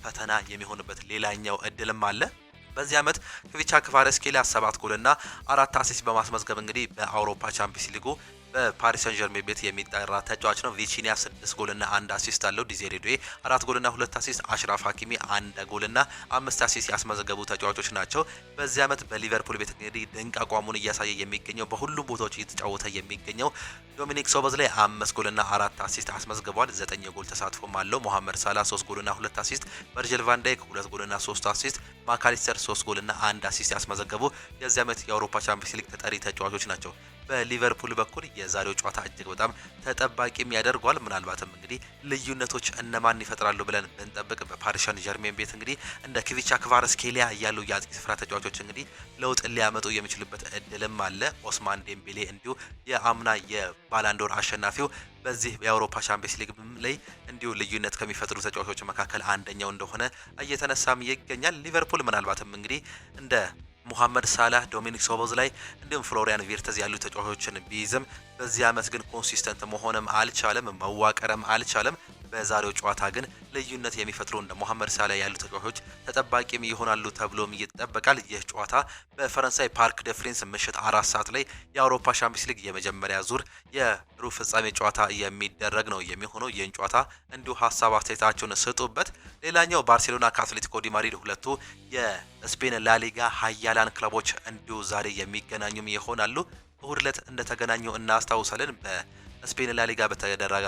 ፈተና የሚሆንበት ሌላኛው እድልም አለ። በዚህ ዓመት ክቪቻ ክቫራትስኬሊያ 7 ጎልና 4 አሲስት በማስመዝገብ እንግዲህ በአውሮፓ ቻምፒየንስ ሊጉ በፓሪስ ሰን ዠርሜን ቤት የሚጠራ ተጫዋች ነው። ቪቺኒያ 6 ጎልና 1 አሲስት አለው። ዲዜሬ ዱዌ 4 ጎልና 2 አሲስት፣ አሽራፍ ሀኪሚ 1 ጎልና 5 አሲስት ያስመዘገቡ ተጫዋቾች ናቸው። በዚህ ዓመት በሊቨርፑል ቤት እንግዲህ ድንቅ አቋሙን እያሳየ የሚገኘው በሁሉም ቦታዎች እየተጫወተ የሚገኘው ዶሚኒክ ሶቦዝላይ 5 ጎልና 4 አሲስት አስመዝግቧል። 9 የጎል ተሳትፎም አለው። ሞሐመድ ሳላ 3 ጎልና 2 አሲስት፣ ቨርጂል ቫን ዳይክ 2 ጎልና 3 አሲስት፣ ማካሊስተር 3 ጎልና 1 አሲስት ያስመዘገቡ የዚህ ዓመት የአውሮፓ ቻምፒየንስ ሊግ ተጠሪ ተጫዋቾች ናቸው። በሊቨርፑል በኩል የዛሬው ጨዋታ እጅግ በጣም ተጠባቂም ያደርገዋል። ምናልባትም እንግዲህ ልዩነቶች እነማን ይፈጥራሉ ብለን ብንጠብቅ በፓሪስ ሰን ዠርሜን ቤት እንግዲህ እንደ ክቪቻ ክቫራትስኬሊያ ያሉ የአጥቂ ስፍራ ተጫዋቾች እንግዲህ ለውጥ ሊያመጡ የሚችሉበት እድልም አለ። ኦስማን ዴምቤሌ እንዲሁ የአምና የባላንዶር አሸናፊው በዚህ የአውሮፓ ቻምፒየንስ ሊግ ላይ እንዲሁ ልዩነት ከሚፈጥሩ ተጫዋቾች መካከል አንደኛው እንደሆነ እየተነሳም ይገኛል። ሊቨርፑል ምናልባትም እንግዲህ እንደ ሙሐመድ ሳላህ፣ ዶሚኒክ ሶቦዝላይ እንዲሁም ፍሎሪያን ቪርተዝ ያሉ ተጫዋቾችን ቢይዝም በዚህ ዓመት ግን ኮንሲስተንት መሆንም አልቻለም፣ መዋቀርም አልቻለም። በዛሬው ጨዋታ ግን ልዩነት የሚፈጥሩ እንደ ሙሐመድ ሳላህ ያሉ ተጫዋቾች ተጠባቂም ይሆናሉ ተብሎም ይጠበቃል። ይህ ጨዋታ በፈረንሳይ ፓርክ ደ ፍሬንስ ምሽት 4 ሰዓት ላይ የአውሮፓ ቻምፒየንስ ሊግ የመጀመሪያ ዙር የሩብ ፍጻሜ ጨዋታ የሚደረግ ነው የሚሆነው። ይህን ጨዋታ እንዲሁ ሀሳብ አስተያየታቸውን ስጡበት። ሌላኛው ባርሴሎና ከአትሌቲኮ ዲ ማድሪድ ሁለቱ የስፔን ላሊጋ ሀያላን ክለቦች እንዲሁ ዛሬ የሚገናኙም ይሆናሉ። እሁድ ዕለት እንደተገናኙ እናስታውሳለን። ስፔን ላሊጋ በተደረገ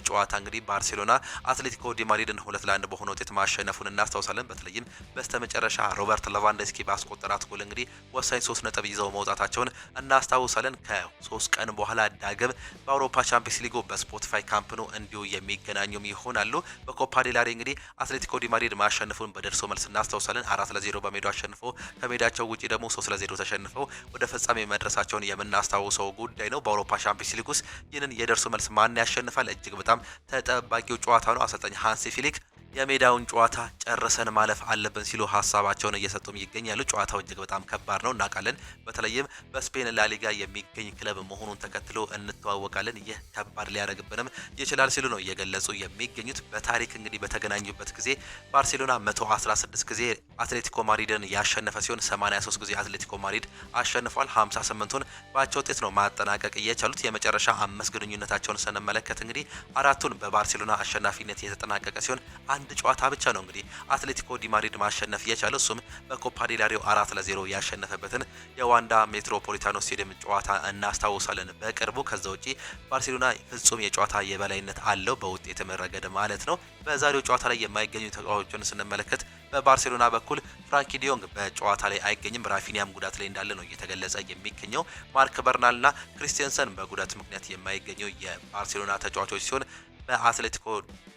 ጨዋታ እንግዲህ ባርሴሎና አትሌቲኮ ዲ ማድሪድን 2-1 በሆነ ውጤት ማሸነፉን እናስታውሳለን። በተለይም በስተመጨረሻ ሮበርት ሌቫንዶስኪ ባስቆጠራት ጎል እንግዲህ ወሳኝ 3 ነጥብ ይዘው መውጣታቸውን እናስታውሳለን። ከ3 ቀን በኋላ ዳግም በአውሮፓ ቻምፒየንስ ሊጉ በስፖቲፋይ ካምፕ ኑ እንዲሁ የሚገናኙም ይሆናሉ። በኮፓ ዴላሬ እንግዲህ አትሌቲኮ ዲ ማድሪድ ማሸነፉን በደርሶ መልስ እናስታውሳለን። 4-0 በሜዳው አሸንፈው ከሜዳቸው ውጪ ደግሞ 3-0 ተሸንፈው ወደ ፍጻሜ መድረሳቸውን የምናስታውሰው ጉዳይ ነው። በአውሮፓ ቻምፒየንስ ሊግ ውስጥ ይህንን የደርሶ መልስ ማን ያሸንፋል? እጅግ በጣም ተጠባቂው ጨዋታ ነው። አሰልጣኝ ሃንሲ ፊሊክ የሜዳውን ጨዋታ ጨርሰን ማለፍ አለብን ሲሉ ሀሳባቸውን እየሰጡም ይገኛሉ። ጨዋታው እጅግ በጣም ከባድ ነው እናውቃለን። በተለይም በስፔን ላሊጋ የሚገኝ ክለብ መሆኑን ተከትሎ እንተዋወቃለን። ይህ ከባድ ሊያደርግብንም ይችላል ሲሉ ነው እየገለጹ የሚገኙት። በታሪክ እንግዲህ በተገናኙበት ጊዜ ባርሴሎና 116 ጊዜ አትሌቲኮ ማድሪድን ያሸነፈ ሲሆን 83 ጊዜ አትሌቲኮ ማድሪድ አሸንፏል። 58ቱን በአቻ ውጤት ነው ማጠናቀቅ የቻሉት። የመጨረሻ 5 ግንኙነታቸውን ስንመለከት እንግዲህ 4ቱን በባርሴሎና አሸናፊነት የተጠናቀቀ ሲሆን አንድ ጨዋታ ብቻ ነው እንግዲህ አትሌቲኮ ዲ ማድሪድ ማሸነፍ የቻለው። እሱም በኮፓ ዴላሬው 4-0 ያሸነፈበትን የዋንዳ ሜትሮፖሊታኖ ስቴዲየም ጨዋታ እናስታውሳለን በቅርቡ። ከዛ ውጪ ባርሴሎና ፍጹም የጨዋታ የበላይነት አለው በውጤትም ረገድ ማለት ነው። በዛሬው ጨዋታ ላይ የማይገኙ ተጫዋቾችን ስንመለከት በባርሴሎና በኩል ፍራንኪ ዲዮንግ በጨዋታ ላይ አይገኝም። ራፊኒያም ጉዳት ላይ እንዳለ ነው እየተገለጸ የሚገኘው። ማርክ በርናልና ክሪስቲያንሰን በጉዳት ምክንያት የማይገኙ የባርሴሎና ተጫዋቾች ሲሆን በአትሌቲኮ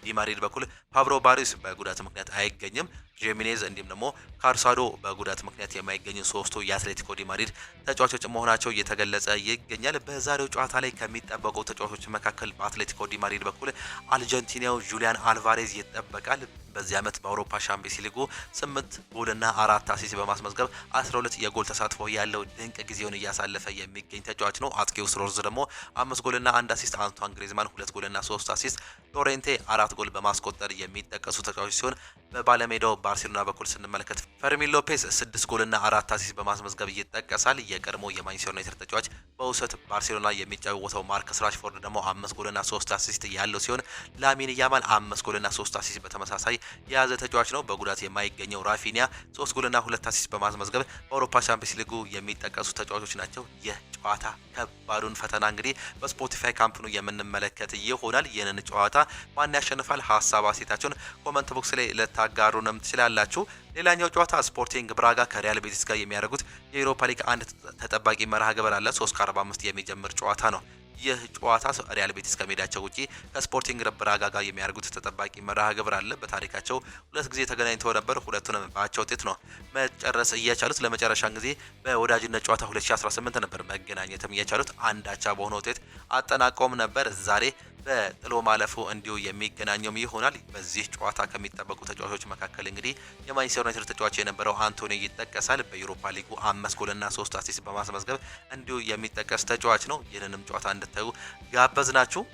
ዲ ማድሪድ በኩል ፓብሎ ባሪስ በጉዳት ምክንያት አይገኝም። ጄሚኔዝ እንዲሁም ደግሞ ካርሳዶ በጉዳት ምክንያት የማይገኙ ሶስቱ የአትሌቲኮ ዲ ማድሪድ ተጫዋቾች መሆናቸው እየተገለጸ ይገኛል። በዛሬው ጨዋታ ላይ ከሚጠበቁ ተጫዋቾች መካከል በአትሌቲኮ ዲ ማድሪድ በኩል አርጀንቲናው ጁሊያን አልቫሬዝ ይጠበቃል። በዚህ ዓመት በአውሮፓ ሻምፒየንስ ሊጉ 8 ጎልና 4 አሲስት በማስመዝገብ 12 የጎል ተሳትፎ ያለው ድንቅ ጊዜውን እያሳለፈ የሚገኝ ተጫዋች ነው። አጥቂው ስሮርዝ ደግሞ 5 ጎልና 1 አሲስት፣ አንቷን ግሪዝማን 2 ጎልና 3 አሲስት፣ ሎሬንቴ 4 ጎል በማስቆጠር የሚጠቀሱ ተጫዋቾች ሲሆን በባለሜዳው ባርሴሎና በኩል ስንመለከት ፈርሚን ሎፔዝ 6 ጎልና 4 አሲስት በማስመዝገብ ይጠቀሳል። የቀድሞ የማንቸስተር ዩናይትድ ተጫዋች በውሰት ባርሴሎና የሚጫወተው ማርከስ ራሽፎርድ ደግሞ 5 ጎልና 3 አሲስት ያለው ሲሆን ላሚን ያማል 5 ጎልና 3 አሲስት በተመሳሳይ የያዘ ተጫዋች ነው። በጉዳት የማይገኘው ራፊኒያ 3 ጎልና 2 አሲስት በማስመዝገብ በአውሮፓ ቻምፒየንስ ሊጉ የሚጠቀሱ ተጫዋቾች ናቸው። ይህ ጨዋታ ከባዱን ፈተና እንግዲህ በስፖቲፋይ ካምፕ ኑ የምንመለከት ይሆናል። ይህንን ጨዋታ ማን ያሸንፋል? ሀሳብ አስተያየታችሁን ኮመንት ቦክስ ላይ ልታጋሩንም ትችላላችሁ። ሌላኛው ጨዋታ ስፖርቲንግ ብራጋ ከሪያል ቤቲስ ጋር የሚያደርጉት የዩሮፓ ሊግ አንድ ተጠባቂ መርሃ ግብር አለ። 3:45 የሚጀምር ጨዋታ ነው። ይህ ጨዋታ ሪያል ቤቲስ ከሜዳቸው ውጪ ከስፖርቲንግ ብራጋ ጋር የሚያደርጉት ተጠባቂ መርሃ ግብር አለ። በታሪካቸው ሁለት ጊዜ ተገናኝተው ነበር። ሁለቱንም በአቻ ውጤት ነው መጨረስ እየቻሉት። ለመጨረሻ ጊዜ በወዳጅነት ጨዋታ 2018 ነበር መገናኘትም የቻሉት። አንድ አቻ በሆነ ውጤት አጠናቀውም ነበር። ዛሬ በጥሎ ማለፉ እንዲሁ የሚገናኘውም ይሆናል። በዚህ ጨዋታ ከሚጠበቁ ተጫዋቾች መካከል እንግዲህ የማንቸስተር ዩናይትድ ተጫዋች የነበረው አንቶኒ ይጠቀሳል። በዩሮፓ ሊጉ 5 ጎልና 3 አሲስት በማስመዝገብ እንዲሁ የሚጠቀስ ተጫዋች ነው። ይህንንም ጨዋታ እንድታዩ ጋበዝናችሁ።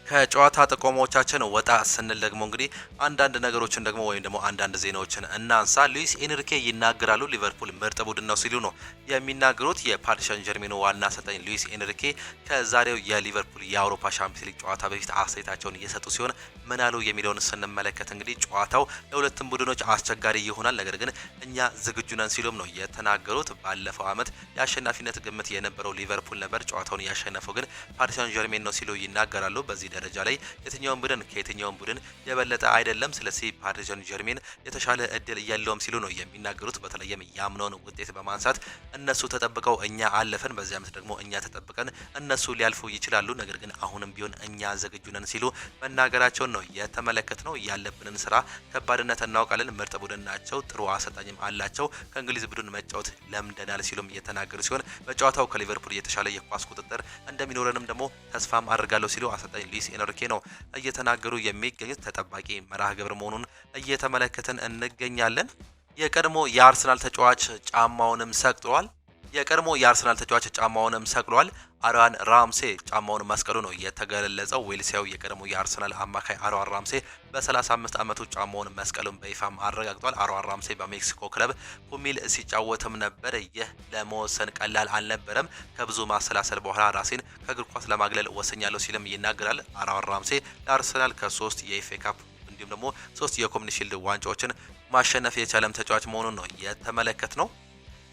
ከጨዋታ ጥቆማዎቻችን ወጣ ስንል ደግሞ እንግዲህ አንዳንድ ነገሮችን ደግሞ ወይም ደግሞ አንዳንድ ዜናዎችን እናንሳ። ሉዊስ ኤንሪኬ ይናገራሉ። ሊቨርፑል ምርጥ ቡድን ነው ሲሉ ነው የሚናገሩት። የፓሪስ ሰን ጀርሜን ዋና አሰልጣኝ ሉዊስ ኤንሪኬ ከዛሬው የሊቨርፑል የአውሮፓ ሻምፒዮንስ ሊግ ጨዋታ በፊት አስተያየታቸውን እየሰጡ ሲሆን ምን አሉ የሚለውን ስንመለከት እንግዲህ ጨዋታው ለሁለቱም ቡድኖች አስቸጋሪ ይሆናል፣ ነገር ግን እኛ ዝግጁ ነን ሲሉም ነው የተናገሩት። ባለፈው ዓመት የአሸናፊነት ግምት የነበረው ሊቨርፑል ነበር። ጨዋታውን ያሸነፈው ግን ፓሪስ ሰን ጀርሜን ነው ሲሉ ይናገራሉ። በዚህ ደረጃ ላይ የትኛውን ቡድን ከየትኛውን ቡድን የበለጠ አይደለም። ስለዚህ ፓሪስ ሰን ጀርሜን የተሻለ እድል የለውም ሲሉ ነው የሚናገሩት። በተለይም ያምነውን ውጤት በማንሳት እነሱ ተጠብቀው እኛ አለፈን፣ በዚህ ዓመት ደግሞ እኛ ተጠብቀን እነሱ ሊያልፉ ይችላሉ፣ ነገር ግን አሁንም ቢሆን እኛ ዝግጁ ነን ሲሉ መናገራቸውን ነው የተመለከትነው። ያለብንን ስራ ከባድነት እናውቃለን። ምርጥ ቡድን ናቸው፣ ጥሩ አሰልጣኝም አላቸው፣ ከእንግሊዝ ቡድን መጫወት ለምደናል ሲሉም የተናገሩ ሲሆን በጨዋታው ከሊቨርፑል የተሻለ የኳስ ቁጥጥር እንደሚኖረንም ደግሞ ተስፋም አድርጋለሁ ሲሉ አሰልጣኝ ሉዊስ ኤንሪኬ ነው እየተናገሩ የሚገኙት። ተጠባቂ መርሃ ግብር መሆኑን እየተመለከትን እንገኛለን። የቀድሞ የአርሰናል ተጫዋች ጫማውንም ሰቅሏል። ሰቅሏል። አሮን ራምሴ ጫማውን መስቀሉ ነው የተገለጸው። ዌልሲያው የቀድሞ የአርሰናል አማካይ አሮን ራምሴ በ35 ዓመቱ ጫማውን መስቀሉን በይፋም አረጋግጧል። አሮን ራምሴ በሜክሲኮ ክለብ ሁሚል ሲጫወትም ነበር። ይህ ለመወሰን ቀላል አልነበረም። ከብዙ ማሰላሰል በኋላ ራሴን ከእግር ኳስ ለማግለል ወሰኛለሁ ሲልም ይናገራል። አሮን ራምሴ ለአርሰናል ከ3 የኤፍኤ ካፕ እንዲሁም ደግሞ 3 የኮሚኒቲ ሺልድ ዋንጫዎችን ማሸነፍ የቻለም ተጫዋች መሆኑን ነው የተመለከት ነው።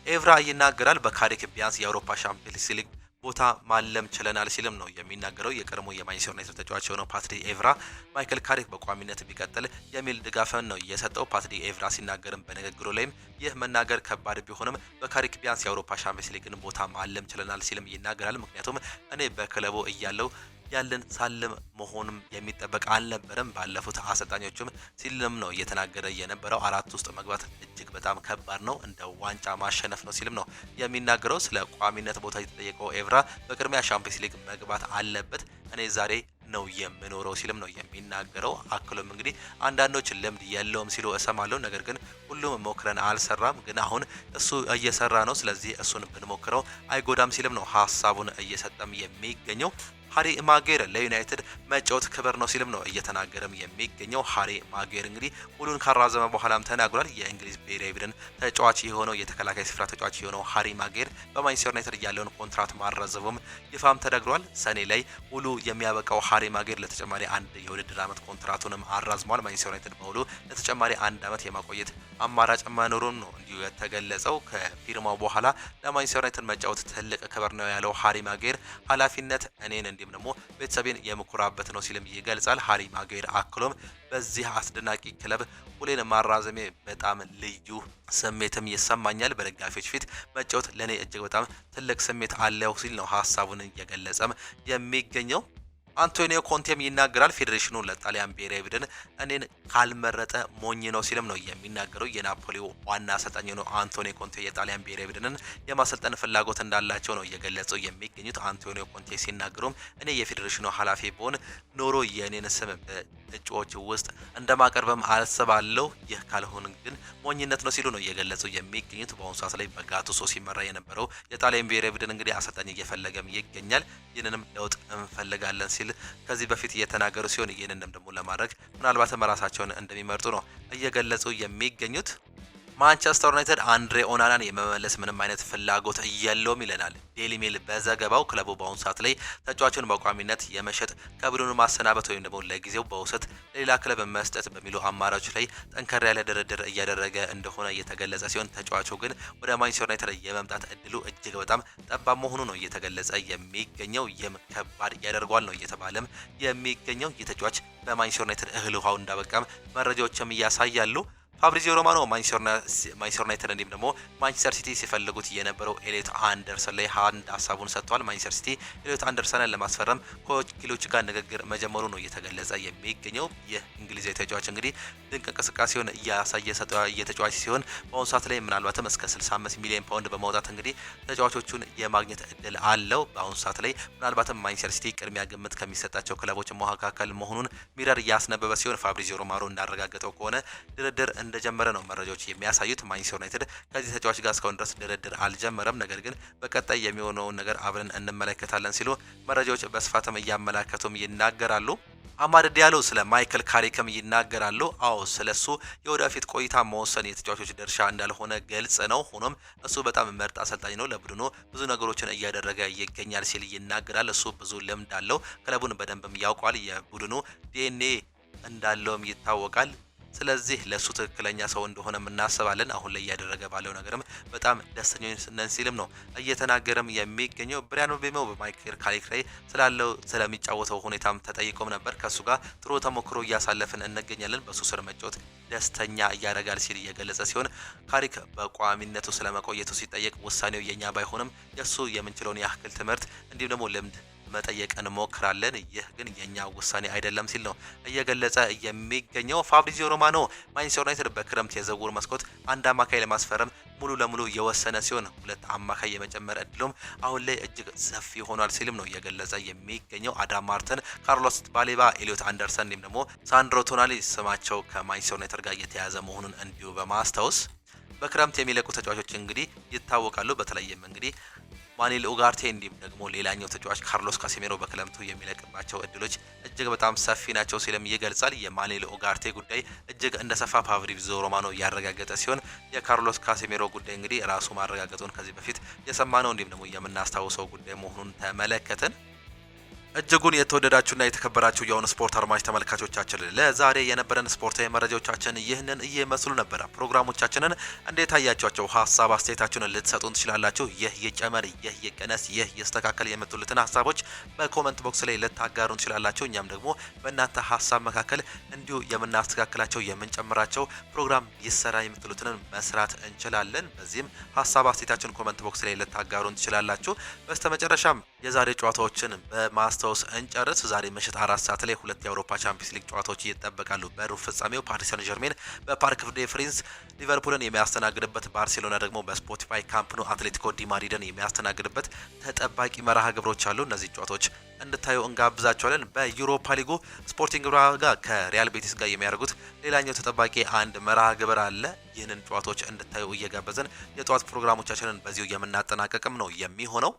ኤቭራ ይናገራል። በካሪክ ቢያንስ የአውሮፓ ሻምፒዮንስ ሊግ ቦታ ማለም ችለናል ሲልም ነው የሚናገረው። የቀድሞ የማንቸስተር ዩናይትድ ተጫዋች የሆነው ፓትሪክ ኤቭራ ማይክል ካሪክ በቋሚነት ቢቀጥል የሚል ድጋፍን ነው የሰጠው። ፓትሪክ ኤቭራ ሲናገርም በንግግሩ ላይም ይህ መናገር ከባድ ቢሆንም በካሪክ ቢያንስ የአውሮፓ ሻምፒዮንስ ሊግን ቦታ ማለም ችለናል ሲልም ይናገራል። ምክንያቱም እኔ በክለቡ እያለው ያለን ሳልም መሆንም የሚጠበቅ አልነበረም። ባለፉት አሰልጣኞችም ሲልም ነው እየተናገረ የነበረው። 4 ውስጥ መግባት እጅግ በጣም ከባድ ነው፣ እንደ ዋንጫ ማሸነፍ ነው ሲልም ነው የሚናገረው። ስለ ቋሚነት ቦታ የተጠየቀው ኤቭራ በቅድሚያ ሻምፒዮንስ ሊግ መግባት አለበት፣ እኔ ዛሬ ነው የምኖረው ሲልም ነው የሚናገረው። አክሎም እንግዲህ አንዳንዶች ልምድ የለውም ሲሉ እሰማለሁ፣ ነገር ግን ሁሉም ሞክረን አልሰራም፣ ግን አሁን እሱ እየሰራ ነው፣ ስለዚህ እሱን ብንሞክረው አይጎዳም ሲልም ነው ሀሳቡን እየሰጠም የሚገኘው። ሃሪ ማጌር ለዩናይትድ መጫወት ክብር ነው ሲልም ነው እየተናገረም የሚገኘው። ሃሪ ማጌር እንግዲህ ውሉን ካራዘመ በኋላም ተናግሯል። የእንግሊዝ ብሔራዊ ቡድን ተጫዋች የሆነው የተከላካይ ስፍራ ተጫዋች የሆነው ሃሪ ማጌር በማንቸስተር ዩናይትድ ያለውን ኮንትራት ማራዘሙም ይፋም ተደርጓል። ሰኔ ላይ ውሉ የሚያበቃው ሃሪ ማጌር ለተጨማሪ 1 የውድድር ዓመት ኮንትራቱንም አራዝሟል። ማንቸስተር ዩናይትድ በውሉ ለተጨማሪ 1 ዓመት የማቆየት አማራጭ መኖሩን ነው እንዲሁ የተገለጸው። ከፊርማው በኋላ ለማንቸስተር ዩናይትድ መጫወት ትልቅ ክብር ነው ያለው ሃሪ ማጌር ኃላፊነት እኔን እንዲሁም ደግሞ ቤተሰቤን የምኩራበት ነው ሲልም ይገልጻል። ሃሪ ማጌር አክሎም በዚህ አስደናቂ ክለብ ሁሌን ማራዘሜ በጣም ልዩ ስሜትም ይሰማኛል። በደጋፊዎች ፊት መጫወት ለኔ እጅግ በጣም ትልቅ ስሜት አለው ሲል ነው ሀሳቡን እየገለጸም የሚገኘው። አንቶኒዮ ኮንቴም ይናገራል። ፌዴሬሽኑ ለጣሊያን ብሔራዊ ቡድን እኔን ካልመረጠ ሞኝ ነው ሲልም ነው የሚናገረው። የናፖሊው ዋና አሰልጣኝ ነው አንቶኒዮ ኮንቴ የጣሊያን ብሔራዊ ቡድንን የማሰልጠን ፍላጎት እንዳላቸው ነው የገለጸው የሚገኙት። አንቶኒዮ ኮንቴ ሲናገሩም እኔ የፌዴሬሽኑ ኃላፊ ብሆን ኖሮ የኔን ስም በእጩዎች ውስጥ እንደማቀርበም አስባለሁ። ይህ ካልሆነ ግን ሞኝነት ነው ሲሉ ነው የገለጸው የሚገኙት። በአሁኑ ሰዓት ላይ በጋቱሶ ሲመራ የነበረው የጣሊያን ብሔራዊ ቡድን እንግዲህ አሰልጣኝ እየፈለገም ይገኛል። ይህንንም ለውጥ እንፈልጋለን ሲል ከዚህ በፊት እየተናገሩ ሲሆን ይህንንም ደግሞ ለማድረግ ምናልባትም ራሳቸውን እንደሚመርጡ ነው እየገለጹ የሚገኙት። ማንቸስተር ዩናይትድ አንድሬ ኦናናን የመመለስ ምንም አይነት ፍላጎት የለውም ይለናል ዴይሊ ሜል በዘገባው። ክለቡ በአሁኑ ሰዓት ላይ ተጫዋቹን በቋሚነት የመሸጥ ከቡድኑ ማሰናበት ወይም ደግሞ ለጊዜው በውሰት ለሌላ ክለብ መስጠት በሚሉ አማራጮች ላይ ጠንከር ያለ ድርድር እያደረገ እንደሆነ እየተገለጸ ሲሆን ተጫዋቹ ግን ወደ ማንቸስተር ዩናይትድ የመምጣት እድሉ እጅግ በጣም ጠባብ መሆኑ ነው እየተገለጸ የሚገኘው። ይህም ከባድ ያደርገዋል ነው እየተባለም የሚገኘው። የተጫዋች በማንቸስተር ዩናይትድ እህል ውሃው እንዳበቃም መረጃዎችም ያሳያሉ። ፋብሪዚዮ ሮማኖ ማንቸስተር ዩናይትድ እንዲሁም ደግሞ ማንቸስተር ሲቲ ሲፈልጉት የነበረው ኤሊዮት አንደርሰን ላይ አንድ ሀሳቡን ሰጥቷል። ማንቸስተር ሲቲ ኤሊዮት አንደርሰንን ለማስፈረም ከወኪሎች ጋር ንግግር መጀመሩ ነው እየተገለጸ የሚገኘው። ይህ እንግሊዛዊ ተጫዋች እንግዲህ ድንቅ እንቅስቃሴውን እያሳየ የተጫዋች ሲሆን በአሁኑ ሰዓት ላይ ምናልባትም እስከ 65 ሚሊዮን ፓውንድ በማውጣት እንግዲህ ተጫዋቾቹን የማግኘት እድል አለው። በአሁኑ ሰዓት ላይ ምናልባትም ማንቸስተር ሲቲ ቅድሚያ ግምት ከሚሰጣቸው ክለቦች መካከል መሆኑን ሚረር እያስነበበ ሲሆን ፋብሪዚዮ ሮማኖ እንዳረጋገጠው ከሆነ ድርድር እንደጀመረ ነው መረጃዎች የሚያሳዩት። ማንቸስተር ዩናይትድ ከዚህ ተጫዋች ጋር እስካሁን ድረስ ድርድር አልጀመረም። ነገር ግን በቀጣይ የሚሆነውን ነገር አብረን እንመለከታለን ሲሉ መረጃዎች በስፋትም እያመላከቱም ይናገራሉ። አማድ ዲያሎ ስለ ማይክል ካሪክም ይናገራሉ። አዎ ስለሱ የወደፊት ቆይታ መወሰን የተጫዋቾች ድርሻ እንዳልሆነ ግልጽ ነው። ሆኖም እሱ በጣም ምርጥ አሰልጣኝ ነው፣ ለቡድኑ ብዙ ነገሮችን እያደረገ ይገኛል ሲል ይናገራል። እሱ ብዙ ልምድ አለው፣ ክለቡን በደንብም ያውቋል፣ የቡድኑ ዲኤንኤ እንዳለውም ይታወቃል። ስለዚህ ለሱ ትክክለኛ ሰው እንደሆነ እናስባለን። አሁን ላይ እያደረገ ባለው ነገርም በጣም ደስተኞች ነን ሲልም ነው እየተናገረም የሚገኘው። ብሪያን ምቤሞ በማይክል ካሪክ ላይ ስለሚጫወተው ሁኔታም ተጠይቆም ነበር። ከሱ ጋር ጥሩ ተሞክሮ እያሳለፍን እንገኛለን፣ በሱ ስር መጫወት ደስተኛ እያደረጋል ሲል እየገለጸ ሲሆን ካሪክ በቋሚነቱ ስለመቆየቱ ሲጠየቅ ውሳኔው የኛ ባይሆንም የሱ የምንችለውን ያክል ትምህርት እንዲሁም ደግሞ ልምድ መጠየቅ እንሞክራለን፣ ይህ ግን የኛ ውሳኔ አይደለም ሲል ነው እየገለጸ የሚገኘው። ፋብሪዚዮ ሮማኖ ማንቸስተር ዩናይትድ በክረምት የዝውውር መስኮት አንድ አማካይ ለማስፈረም ሙሉ ለሙሉ የወሰነ ሲሆን ሁለት አማካይ የመጨመር እድሉም አሁን ላይ እጅግ ሰፊ ሆኗል ሲልም ነው እየገለጸ የሚገኘው። አዳም ማርተን፣ ካርሎስ ባሌባ፣ ኤሊዮት አንደርሰን እንዲሁም ደግሞ ሳንድሮ ቶናሊ ስማቸው ከማንቸስተር ዩናይትድ ጋር የተያያዘ መሆኑን እንዲሁ በማስታወስ በክረምት የሚለቁ ተጫዋቾች እንግዲህ ይታወቃሉ። በተለይም እንግዲህ ማኑኤል ኡጋርቴ እንዲሁም ደግሞ ሌላኛው ተጫዋች ካርሎስ ካሴሜሮ በክለምቱ የሚለቅባቸው እድሎች እጅግ በጣም ሰፊ ናቸው ሲልም ይገልጻል። የማኑኤል ኡጋርቴ ጉዳይ እጅግ እንደሰፋ ፋብሪዚዮ ሮማኖ ያረጋገጠ ሲሆን የካርሎስ ካሴሜሮ ጉዳይ እንግዲህ ራሱ ማረጋገጡን ከዚህ በፊት የሰማነው እንዲሁም ደግሞ የምናስታውሰው ጉዳይ መሆኑን ተመለከትን። እጅጉን የተወደዳችሁና የተከበራችሁ የሆኑ ስፖርት አድማጭ ተመልካቾቻችን ለዛሬ የነበረን ስፖርታዊ መረጃዎቻችን ይህንን እየመስሉ ነበር። ፕሮግራሞቻችንን እንዴት አያችኋቸው? ሀሳብ አስተያየታችሁን ልትሰጡን ትችላላችሁ። ይህ ይጨመር፣ ይህ ይቀነስ፣ ይህ ይስተካከል የምትሉትን ሀሳቦች በኮመንት ቦክስ ላይ ልታጋሩን ትችላላችሁ። እኛም ደግሞ በእናንተ ሀሳብ መካከል እንዲሁ የምናስተካክላቸው የምንጨምራቸው ፕሮግራም ይሰራ የምትሉትን መስራት እንችላለን። በዚህም ሀሳብ አስተያየታችሁን ኮመንት ቦክስ ላይ ልታጋሩን ትችላላችሁ። በስተመጨረሻም የዛሬ ጨዋታዎችን በማስታወስ እንጨርስ። ዛሬ ምሽት 4 ሰዓት ላይ ሁለት የአውሮፓ ቻምፒየንስ ሊግ ጨዋታዎች ይጠበቃሉ። በሩብ ፍጻሜው ፓሪስ ሰን ዠርሜን በፓርክ ዴ ፍሬንስ ሊቨርፑልን የሚያስተናግድበት፣ ባርሴሎና ደግሞ በስፖቲፋይ ካምፕ ኑ አትሌቲኮ ዲ ማድሪድን የሚያስተናግድበት ተጠባቂ መርሃ ግብሮች አሉ። እነዚህ ጨዋታዎች እንድታዩ እንጋብዛቸዋለን። በዩሮፓ ሊጉ ስፖርቲንግ ብራጋ ከሪያል ቤቲስ ጋር የሚያደርጉት ሌላኛው ተጠባቂ አንድ መርሃ ግብር አለ። ይህንን ጨዋታዎች እንድታዩ እየጋበዘን የጠዋት ፕሮግራሞቻችንን በዚሁ የምናጠናቀቅም ነው የሚሆነው።